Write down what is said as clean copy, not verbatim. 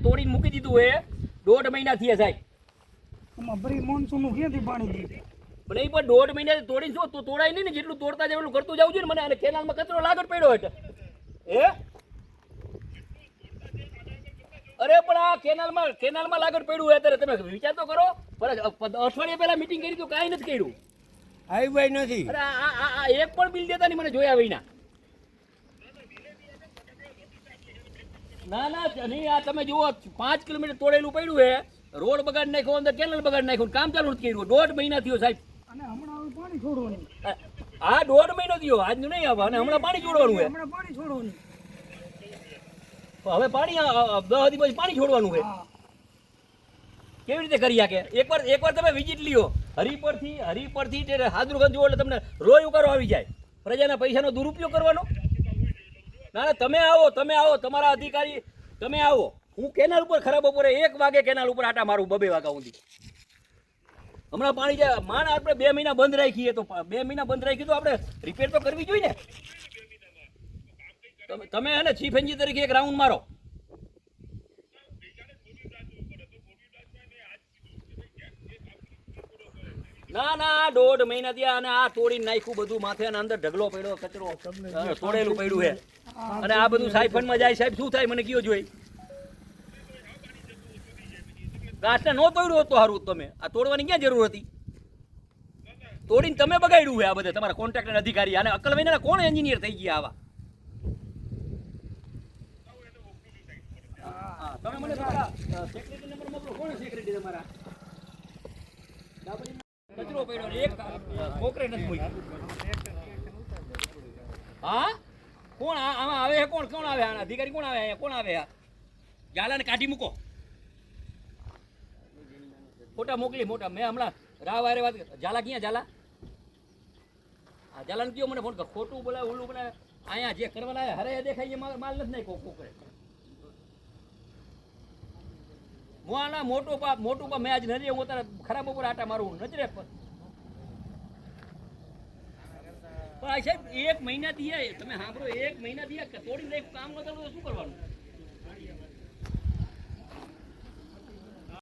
તોડીને મૂકી દીધું હે 1.5 મહિના થયા સાહેબ. ભરી મોનસૂન નું ક્યાંથી પાણી દે પણ એ પણ 1.5 મહિના તોડીને શું તો તોડાય નહીં ને, જેટલું તોડતા જાય એટલું કરતું જવું જોઈએ ને. મને અને કેનાલમાં કચરો લાગત પડ્યો એટલે હે અરે પણ આ કેનાલમાં લાગત પડ્યું હોય અત્યારે તમે વિચાર તો કરો. અઠવાડિયા પહેલા મીટિંગ કરી તો કાંઈ નથી કર્યું. હાઈવે નથી. અરે આ એક પણ બિલ દેતા નહીં મને જોયા વિના. ના નહીં આ તમે જુઓ 5 કિલોમીટર તોડેલું પડ્યું હે, રોડ બગાડ નાખ્યો, અંદર કેનાલ બગાડ નાખ્યું, કામ ચાલુ નથી કર્યું. 1.5 મહિના થયો સાહેબ. અને હમણાં હવે પાણી છોડવાનું. હા 1.5 મહિનો થયો, આજનું નહીં આવે. અને હમણાં પાણી છોડવાનું હે. હમણાં પાણી છોડવાનું. હવે પાણી 10 દી પછી પાણી છોડવાનું છે. કેવી રીતે કરી શકે? એકવાર તમે વિઝિટ લ્યો હરિપરથી હાદરુગંજ જુઓ એટલે તમને રોય ઉકારો આવી જાય. પ્રજાના પૈસાનો દુરુપયોગ કરવાનો. ના તમે આવો તમારા અધિકારી તમે આવો. હું કેનાલ ઉપર ખરાબ બપોરે 1 વાગે કેનાલ ઉપર આટા મારું 2 વાગ્યા સુધી. હમણાં પાણી જાય માણ આપણે 2 મહિના બંધ રાખીએ તો 2 મહિના બંધ રાખી તો આપણે રિપેર તો કરવી જોઈએ ને. તમે હે ને ચીફ એન્જિનિયર તરીકે એક રાઉન્ડ મારો. ના 1.5 મહિના થયા અને આ તોડીને નાખ્યું બધું માથે અને અંદર ઢગલો પડ્યો કચરો તોડેલું પડ્યું છે. અને આ બધું સાયફનમાં જાય સાહેબ શું થાય મને કયો જોઈ. ઘાસને નો તોડ્યું હોત તો સારું. તમે આ તોડવાની ક્યાં જરૂર હતી? તોડીને તમે બગાડ્યું છે આ બધે તમારા કોન્ટ્રાક્ટર અધિકારી. અને અકલ વિના કોણ એન્જિનિયર થઈ ગયા આવા? તમે મને સેક્રેટરી નંબર મોકલો. કોણ સેક્રેટરી તમારા? કચરો પડ્યો એક કોકરે નથી મૂકી. હા કોણ આમાં આવે છે? કોણ આવે? અધિકારી કોણ આવે? અહીંયા કોણ આવે? ઝાલાને કાઢી મૂકો. ફોટા મોકલી મોટા. મેં હમણાં રાવ વારે વાત ઝાલા ક્યાં ઝાલા? હા ઝાલાને કયો મને ફોન કર. ખોટું બોલાવે ઓલું બોલાવે. અહીંયા જે કરવાના આવે હરે દેખાય માલ નથી નાખ્યો કોકરે. મોના મોટું પાપ મેં આજ નથી હું તારે ખરાબ ઉપર આટા મારું નથી રે. પણ આ સાહેબ 1 મહિના થયા તમે સાંભળો 1 મહિના થયા તોડી નાખ્યું કામ નતું તો શું કરવાનું?